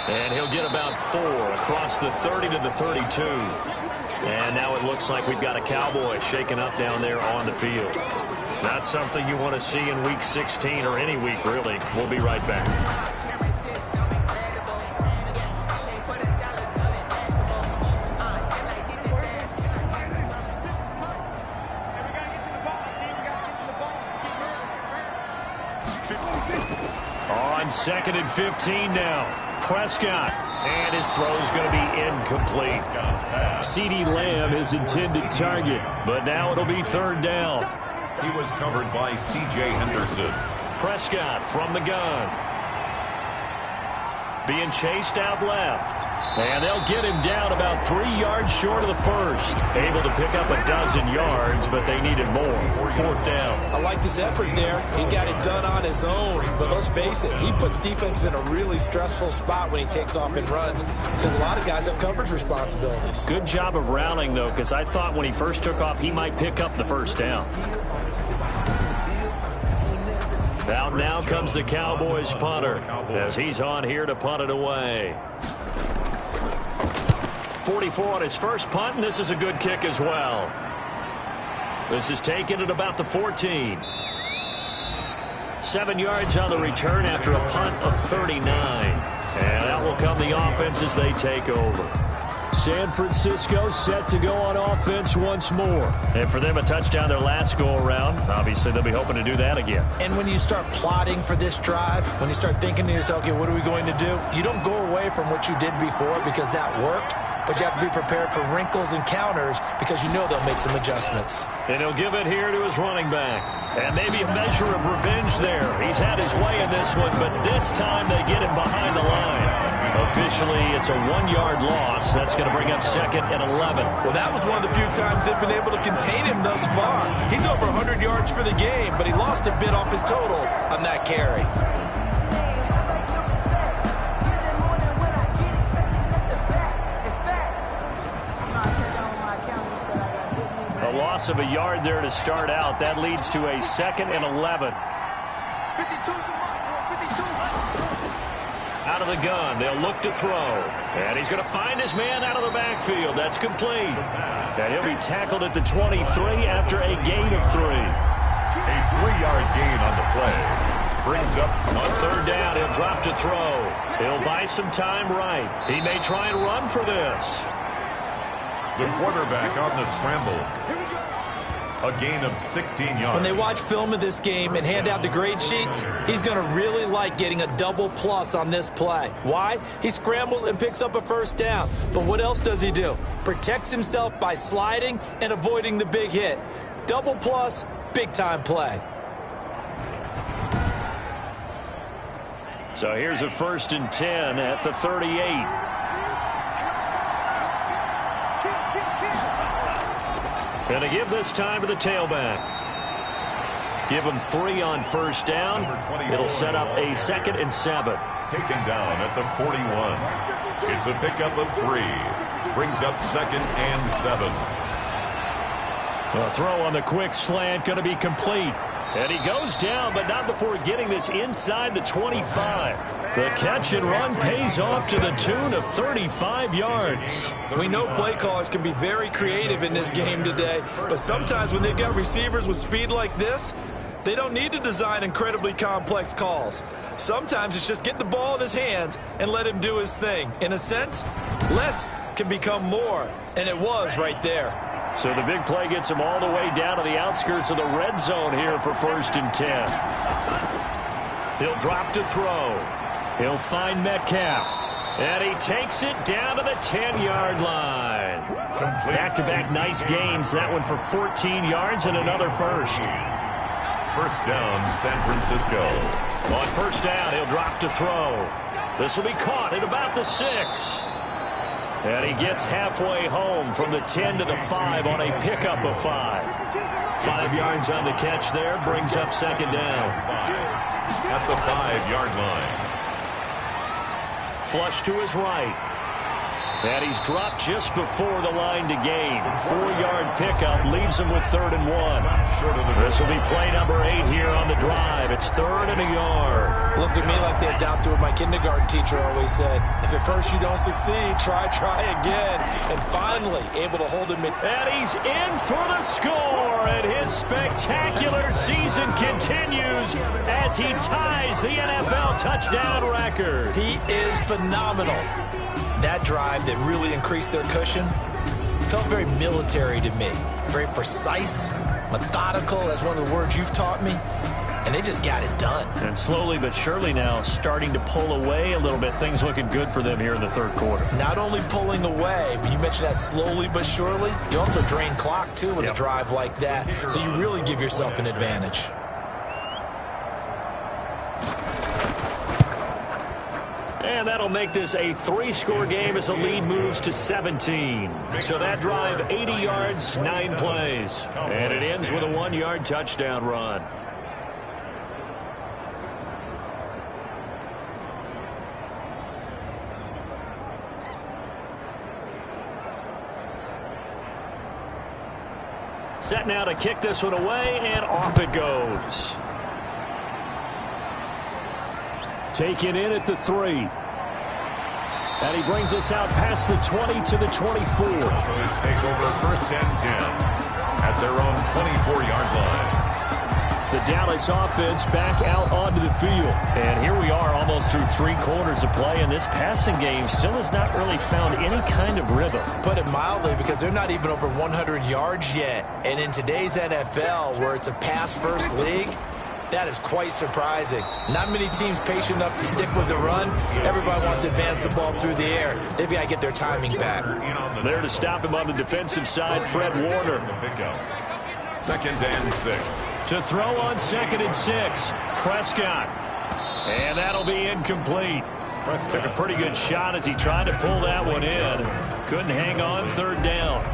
And he'll get about 4 across the 30 to the 32. And now it looks like we've got a Cowboy shaken up down there on the field. Not something you want to see in Week 16 or any week, really. We'll be right back. On 2nd and 15 now. Prescott. And his throw is going to be incomplete. CeeDee Lamb his intended target, but now it'll be 3rd down. He was covered by C.J. Henderson. Prescott from the gun. Being chased out left. And they'll get him down about 3 yards short of the first. Able to pick up a dozen yards, but they needed more. 4th down. I like this effort there. He got it done on his own. But let's face it, he puts defenses in a really stressful spot when he takes off and runs because a lot of guys have coverage responsibilities. Good job of rallying, though, because I thought when he first took off, he might pick up the 1st down. Out now comes the Cowboys punter as he's on here to punt it away. 44 on his first punt, and this is a good kick as well. This is taken at about the 14. 7 yards on the return after a punt of 39. And out will come the offense as they take over. San Francisco set to go on offense once more. And for them, a touchdown their last go-around. Obviously, they'll be hoping to do that again. And when you start plotting for this drive, when you start thinking to yourself, okay, what are we going to do? You don't go away from what you did before because that worked. But you have to be prepared for wrinkles and counters because you know they'll make some adjustments. And he'll give it here to his running back. And maybe a measure of revenge there. He's had his way in this one, but this time they get him behind the line. Officially, it's a 1-yard loss. That's going to bring up 2nd and 11. Well, that was one of the few times they've been able to contain him thus far. He's over 100 yards for the game, but he lost a bit off his total on that carry. A loss of a yard there to start out. That leads to a 2nd and 11. Out of the gun, they'll look to throw. And he's going to find his man out of the backfield. That's complete. And he'll be tackled at the 23 after a gain of 3. A 3-yard gain on the play. Brings up on 3rd down, he'll drop to throw. He'll buy some time right. He may try and run for this. the quarterback on the scramble. A gain of 16 yards. When they watch film of this game and hand out the grade sheets, he's going to really like getting a double plus on this play. Why? He scrambles and picks up a first down. But what else does he do? Protects himself by sliding and avoiding the big hit. Double plus, big-time play. So here's a 1st and 10 at the 38. And to give this time to the tailback. Give him 3 on first down. It'll set up a 2nd and 7. Taken down at the 41. It's a pickup of 3. Brings up 2nd and 7. A throw on the quick slant going to be complete. And he goes down, but not before getting this inside the 25. The catch and run pays off to the tune of 35 yards. We know play callers can be very creative in this game today, but sometimes when they've got receivers with speed like this, they don't need to design incredibly complex calls. Sometimes it's just get the ball in his hands and let him do his thing. In a sense, less can become more, and it was right there. So the big play gets him all the way down to the outskirts of the red zone here for 1st and 10. He'll drop to throw. He'll find Metcalf. And he takes it down to the 10-yard line. Back-to-back nice gains. That one for 14 yards and another first. First down, San Francisco. On first down, he'll drop to throw. This will be caught at about the 6. And he gets halfway home from the 10 to the 5 on a pickup of 5. 5 yards on the catch there, brings up 2nd down. At the 5-yard line. Flush to his right. And he's dropped just before the line to gain. 4-yard pickup leaves him with 3rd and 1. This will be play number 8 here on the drive. It's 3rd and a yard. Looked at me like they adopted what my kindergarten teacher always said. If at first you don't succeed, try again. And finally, able to hold him in. And he's in for the score. And his spectacular season continues as he ties the NFL touchdown record. He is phenomenal. That drive that really increased their cushion felt very military to me. Very precise, methodical, that's one of the words you've taught me. and they just got it done. And slowly but surely now starting to pull away a little bit. Things looking good for them here in the third quarter. Not only pulling away, but you mentioned that slowly but surely. You also drain clock, too, with a drive like that. So you really give yourself an advantage. And that'll make this a 3-score game as the lead moves to 17. So that drive, 80 yards, 9 plays. And it ends with a 1-yard touchdown run. Set now to kick this one away, and off it goes. Taken in at the 3. And he brings us out past the 20 to the 24. Broncos take over 1st and 10 at their own 24-yard line. The Dallas offense back out onto the field. And here we are almost through 3 quarters of play, and this passing game still has not really found any kind of rhythm. Put it mildly, because they're not even over 100 yards yet. And in today's NFL, where it's a pass-first league, that is quite surprising. Not many teams patient enough to stick with the run. Everybody wants to advance the ball through the air. They've got to get their timing back. There to stop him on the defensive side, Fred Warner. 2nd and 6. To throw on 2nd and 6, Prescott. And that'll be incomplete. Took a pretty good shot as he tried to pull that one in. Couldn't hang on, 3rd down.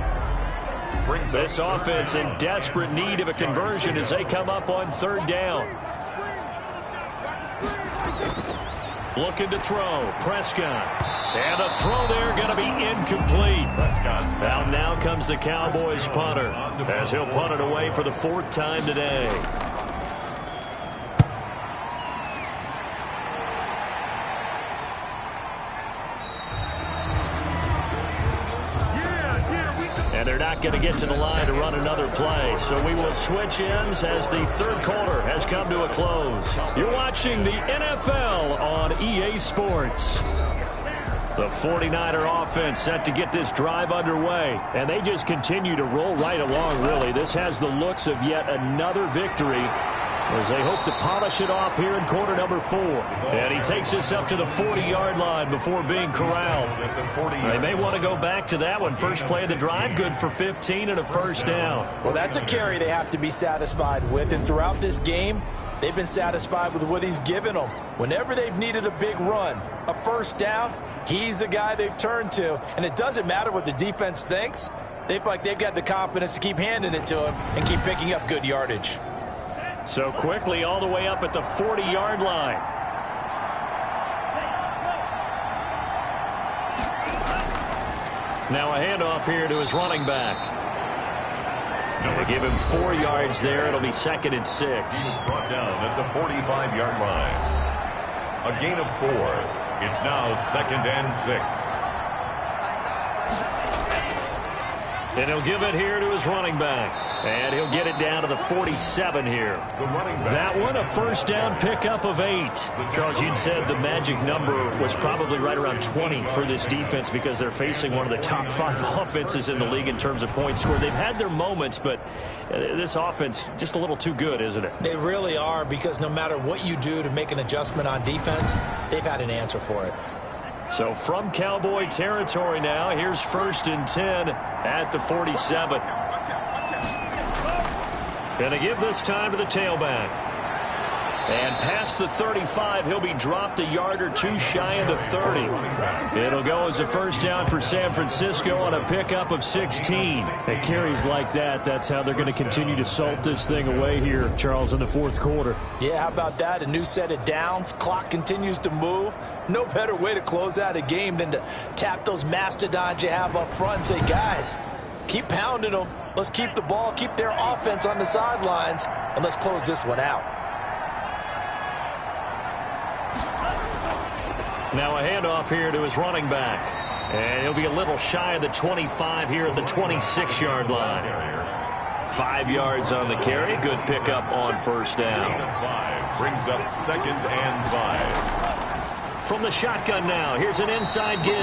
This offense in desperate need of a conversion as they come up on 3rd down. Looking to throw, Prescott. And the throw there going to be incomplete. Now comes the Cowboys punter as he'll punt it away for the 4th time today. And they're not going to get to the line to run another play. So we will switch ends as the 3rd quarter has come to a close. You're watching the NFL on EA Sports. The 49er offense set to get this drive underway. And they just continue to roll right along, really. This has the looks of yet another victory as they hope to polish it off here in quarter number 4. And he takes this up to the 40-yard line before being corralled. They may want to go back to that one. First play of the drive, good for 15 and a 1st down. Well, that's a carry they have to be satisfied with. And throughout this game, they've been satisfied with what he's given them. Whenever they've needed a big run, a 1st down, he's the guy they've turned to. And it doesn't matter what the defense thinks. They feel like they've got the confidence to keep handing it to him and keep picking up good yardage. So quickly all the way up at the 40-yard line. Now a handoff here to his running back. They give him 4 yards there. It'll be 2nd and 6. Brought down at the 45-yard line. A gain of 4. It's now 2nd and 6. And he'll give it here to his running back. And he'll get it down to the 47 here. That one, a 1st down pickup of 8. Charles, you'd said the magic number was probably right around 20 for this defense because they're facing one of the top 5 offenses in the league in terms of points scored. They've had their moments, but this offense just a little too good, isn't it? They really are, because no matter what you do to make an adjustment on defense, they've had an answer for it. So from Cowboy territory now, here's 1st and 10 at the 47. Going to give this time to the tailback. And past the 35, he'll be dropped a yard or 2 shy of the 30. It'll go as a 1st down for San Francisco on a pickup of 16. At carries like that, that's how they're going to continue to salt this thing away here, Charles, in the 4th quarter. Yeah, how about that? A new set of downs. Clock continues to move. No better way to close out a game than to tap those mastodons you have up front and say, guys, keep pounding them. Let's keep the ball, keep their offense on the sidelines, and let's close this one out. Now a handoff here to his running back. And he'll be a little shy of the 25 here at the 26-yard line. 5 yards on the carry. Good pickup on 1st down. 5 brings up 2nd and 5. From the shotgun now, here's an inside give.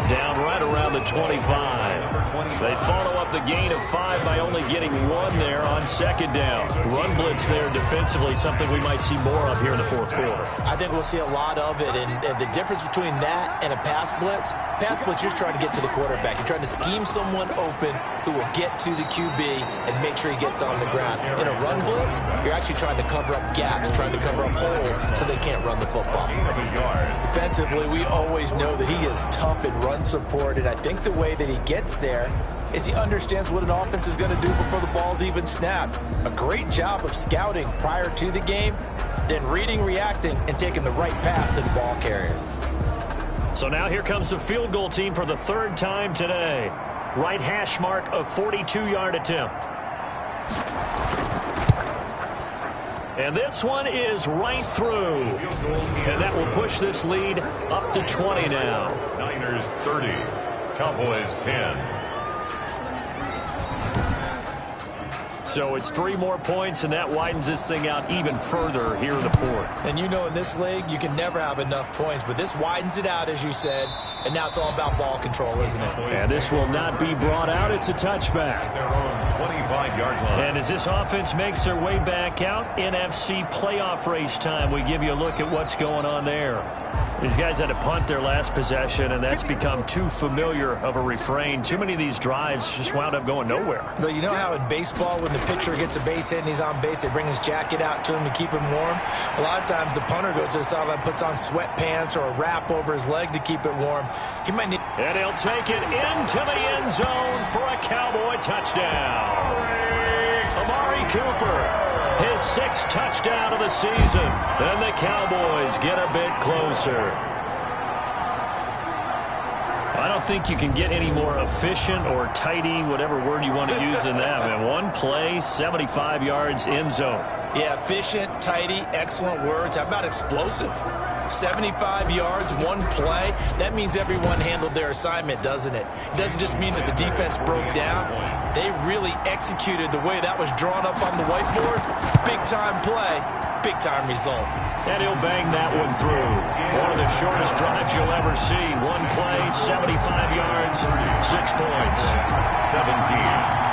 Down right around the 25. They follow up the gain of 5 by only getting 1 there on second down. Run blitz there defensively, something we might see more of here in the fourth quarter. I think we'll see a lot of it, and the difference between that and a pass blitz, you're trying to get to the quarterback. You're trying to scheme someone open who will get to the QB and make sure he gets on the ground. In a run blitz, you're actually trying to cover up gaps, trying to cover up holes so they can't run the football. Defensively, we always know that he is tough in run support, and I think the way that he gets there is he understands what an offense is going to do before the ball's even snapped. A great job of scouting prior to the game, then reading, reacting, and taking the right path to the ball carrier. So now here comes the field goal team for the 3rd time today. Right hash mark of 42-yard attempt. And this one is right through. And that will push this lead up to 20 now. Niners 30, Cowboys 10. So it's 3 more points, and that widens this thing out even further here in the 4th. And you know in this league, you can never have enough points, but this widens it out, as you said, and now it's all about ball control, isn't it? And this will not be brought out. It's a touchback. At their own 25-yard line. And as this offense makes their way back out, NFC playoff race time, we give you a look at what's going on there. These guys had to punt their last possession, and that's become too familiar of a refrain. Too many of these drives just wound up going nowhere. But you know how in baseball, when the pitcher gets a base hit and he's on base, they bring his jacket out to him to keep him warm? A lot of times the punter goes to the sideline, puts on sweatpants or a wrap over his leg to keep it warm. He might need... And he'll take it into the end zone for a Cowboy touchdown. Amari Cooper. His 6th touchdown of the season. And the Cowboys get a bit closer. I don't think you can get any more efficient or tidy, whatever word you want to use in that. Man, 1 play, 75 yards, end zone. Yeah, efficient, tidy, excellent words. How about explosive? 75 yards, 1 play. That means everyone handled their assignment, doesn't it? It doesn't just mean that the defense broke down. They really executed the way that was drawn up on the whiteboard. Big-time play, big-time result. And he'll bang that one through. One of the shortest drives you'll ever see. 1 play, 75 yards, 6 points. 17.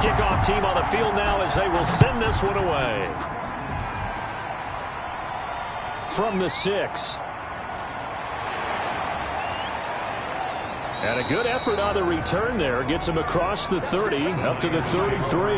Kickoff team on the field now as they will send this one away. From the 6. And a good effort on the return there. Gets him across the 30, up to the 33.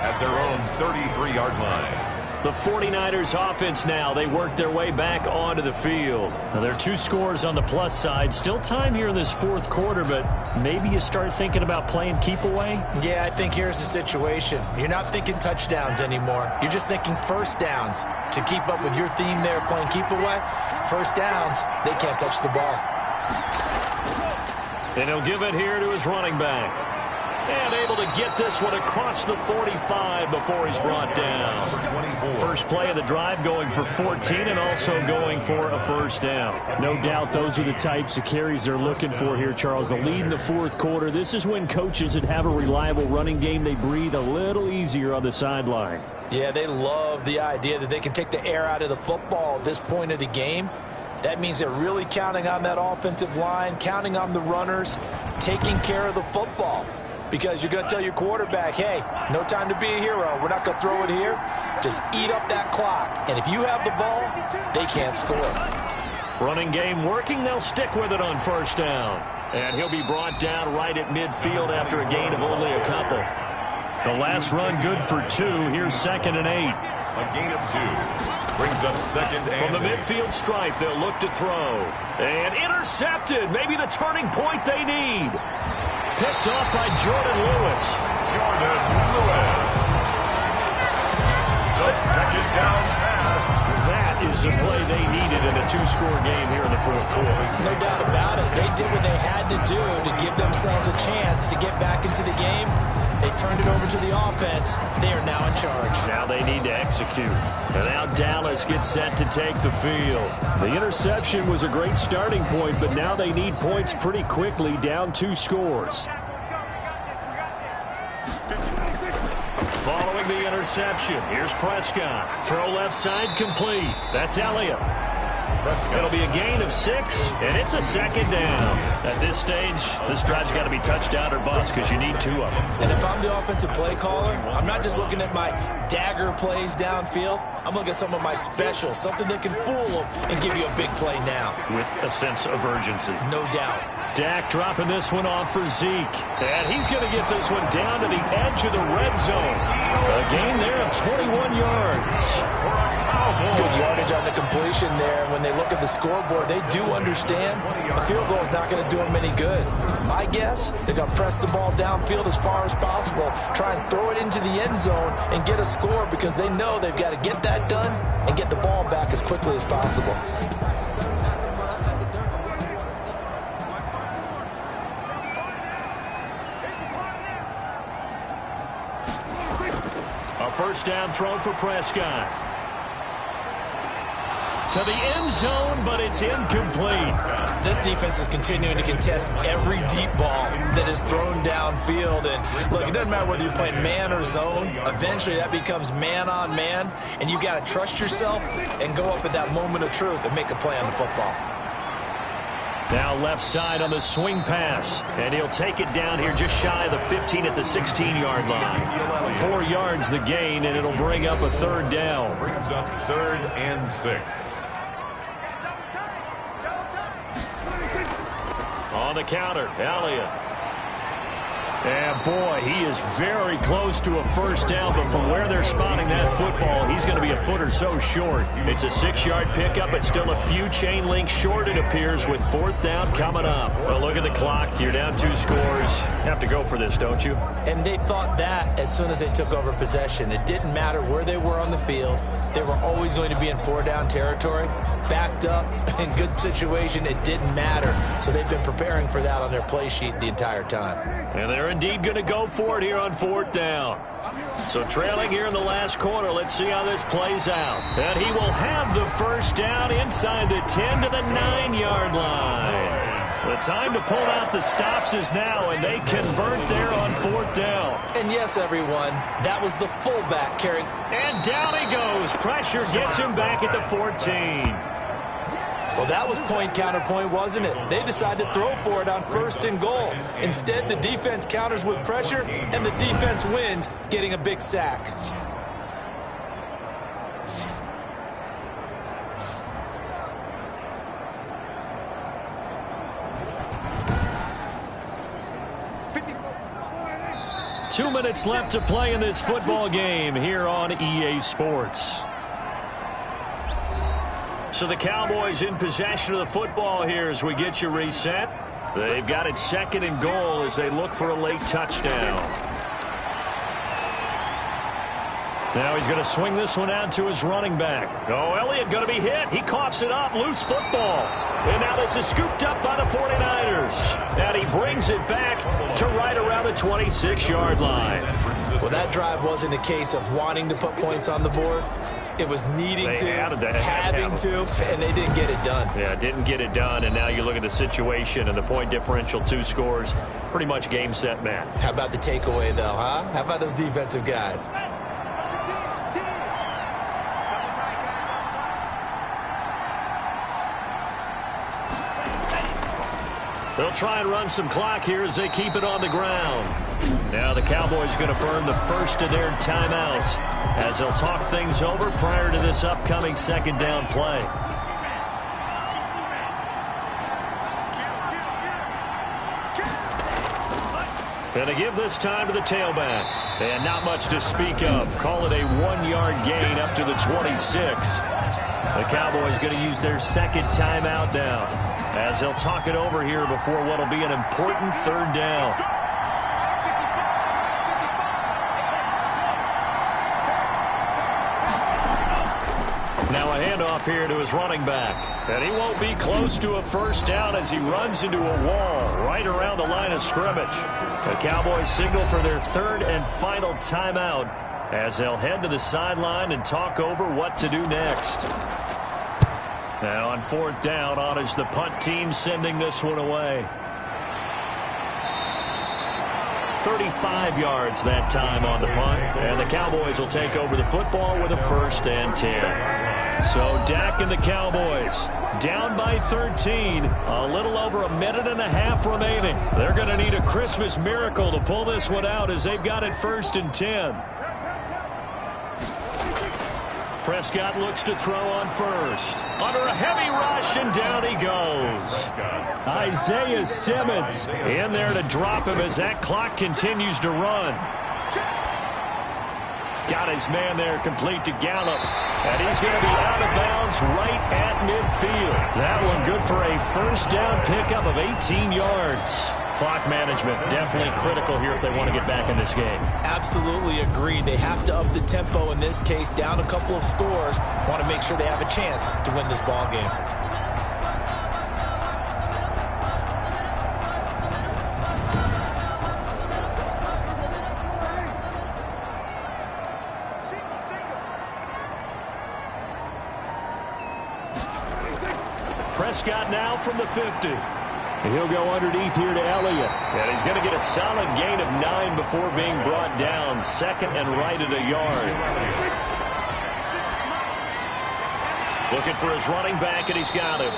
At their own 33-yard line. The 49ers offense now. They work their way back onto the field. Now, there are 2 scores on the plus side. Still time here in this 4th quarter, but maybe you start thinking about playing keep away? Yeah, I think here's the situation. You're not thinking touchdowns anymore. You're just thinking first downs. To keep up with your theme there, playing keep away, first downs, they can't touch the ball. And he'll give it here to his running back. And able to get this one across the 45 before he's brought down. First play of the drive going for 14 and also going for a first down. No doubt those are the types of carries they're looking for here, Charles. The lead in the 4th quarter. This is when coaches that have a reliable running game, they breathe a little easier on the sideline. Yeah, they love the idea that they can take the air out of the football at this point of the game. That means they're really counting on that offensive line, counting on the runners, taking care of the football. Because you're going to tell your quarterback, hey, no time to be a hero. We're not going to throw it here. Just eat up that clock. And if you have the ball, they can't score. Running game working. They'll stick with it on first down. And he'll be brought down right at midfield after a gain of only a couple. The last run good for 2. Here's 2nd and 8. A gain of 2. Brings up 2nd and From the midfield stripe, they'll look to throw. And intercepted. Maybe the turning point they need. Picked off by Jordan Lewis. Jordan Lewis. The 2nd down pass. That is the play they needed in a 2-score game here in the 4th quarter. No doubt about it. They did what they had to do to give themselves a chance to get back into the game. They turned it over to the offense. They are now in charge. Now they need to execute. And now Dallas gets set to take the field. The interception was a great starting point, but now they need points pretty quickly, down 2 scores. following the interception. Here's Prescott. Throw left side complete. That's Elliott. It'll be a gain of 6, and it's a second down. At this stage, this drive's got to be touchdown or bust because you need 2 of them. And if I'm the offensive play caller, I'm not just looking at my dagger plays downfield. I'm looking at some of my specials, something that can fool them and give you a big play now. With a sense of urgency. No doubt. Dak dropping this one off for Zeke. And he's going to get this one down to the edge of the red zone. A gain there of 21 yards. Good yardage on the completion there. When they look at the scoreboard, they do understand a field goal is not going to do them any good. My guess, they're going to press the ball downfield as far as possible, try and throw it into the end zone and get a score because they know they've got to get that done and get the ball back as quickly as possible. A first down throw for Prescott. To the end zone, but it's incomplete. This defense is continuing to contest every deep ball that is thrown downfield. And look, it doesn't matter whether you're playing man or zone. Eventually, that becomes man on man. And you've got to trust yourself and go up at that moment of truth and make a play on the football. Now left side on the swing pass. And he'll take it down here just shy of the 15 at the 16-yard line. 4 yards the gain, and it'll bring up a third down. Brings up 3rd and 6. On the counter, Elliott. And boy, he is very close to a first down, but from where they're spotting that football, he's going to be a foot or so short. It's a 6-yard pickup, but still a few chain links short, it appears, with 4th down coming up. Well, look at the clock. You're down 2 scores. Have to go for this, don't you? And they thought that as soon as they took over possession. It didn't matter where they were on the field. They were always going to be in 4-down territory. Backed up, in good situation, it didn't matter. So they've been preparing for that on their play sheet the entire time. And they're indeed going to go for it here on 4th down. So trailing here in the last quarter, let's see how this plays out. And he will have the first down inside the 10 to the 9-yard line. The time to pull out the stops is now, and they convert there on 4th down. And yes, everyone, that was the fullback carrying. And down he goes. Pressure gets him back at the 14. Well, that was point counterpoint, wasn't it? They decided to throw for it on 1st and goal. Instead, the defense counters with pressure, and the defense wins, getting a big sack. Two minutes left to play in this football game here on EA Sports. So the Cowboys in possession of the football here as we get you reset. They've got it 2nd and goal as they look for a late touchdown. Now he's going to swing this one out to his running back. Oh, Elliott going to be hit. He coughs it up. Loose football. And now this is scooped up by the 49ers. And he brings it back to right around the 26-yard line. Well, that drive wasn't a case of wanting to put points on the board. It was needing to, having to, and they didn't get it done. Yeah, didn't get it done, and now you look at the situation and the point differential, 2 scores, pretty much game, set, match. How about the takeaway, though, huh? How about those defensive guys? They'll try and run some clock here as they keep it on the ground. Now the Cowboys going to burn the first of their timeouts as they'll talk things over prior to this upcoming 2nd down play. Going to give this time to the tailback. And not much to speak of. Call it a 1-yard gain up to the 26. The Cowboys going to use their 2nd timeout now as they'll talk it over here before what will be an important 3rd down. Now a handoff here to his running back. And he won't be close to a first down as he runs into a wall right around the line of scrimmage. The Cowboys signal for their 3rd and final timeout as they'll head to the sideline and talk over what to do next. Now on 4th down, on is the punt team sending this one away. 35 yards that time on the punt. And the Cowboys will take over the football with a 1st and 10. So Dak and the Cowboys down by 13. A little over a minute and a half remaining. They're going to need a Christmas miracle to pull this one out as they've got it 1st and 10. Prescott looks to throw on first. Under a heavy rush, and down he goes. Isaiah Simmons in there to drop him as that clock continues to run. Got his man there complete to Gallup. And he's going to be out of bounds right at midfield. That one good for a 1st down pickup of 18 yards. Clock management definitely critical here if they want to get back in this game. Absolutely agreed. They have to up the tempo in this case, down a couple of scores. Want to make sure they have a chance to win this ball game. Prescott now from the 50. And he'll go underneath here to Elliott. And he's going to get a solid gain of 9 before being brought down. 2nd and right at a yard. Looking for his running back, and he's got him.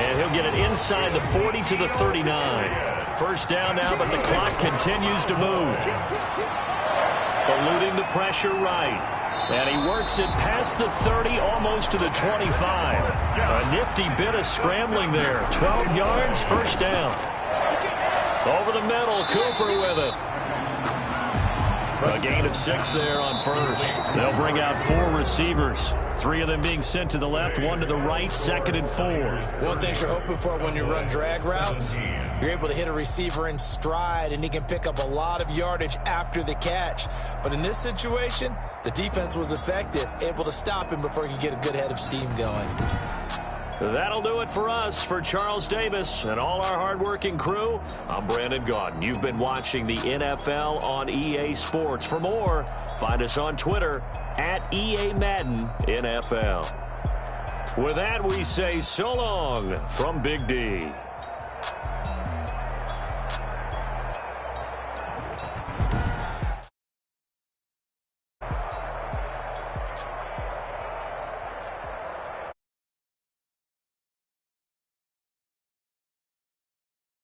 And he'll get it inside the 40 to the 39. 1st down now, but the clock continues to move. Eluding the pressure right. And he works it past the 30, almost to the 25. A nifty bit of scrambling there. 12 yards, 1st down. Over the middle, Cooper with it. A gain of 6 there on 1st. They'll bring out 4 receivers. 3 of them being sent to the left, 1 to the right, 2nd and 4. One thing you're hoping for when you run drag routes, you're able to hit a receiver in stride, and he can pick up a lot of yardage after the catch. But in this situation, the defense was effective, able to stop him before he could get a good head of steam going. That'll do it for us. For Charles Davis and all our hardworking crew, I'm Brandon Gaudin. You've been watching the NFL on EA Sports. For more, find us on Twitter at EA Madden NFL. With that, we say so long from Big D.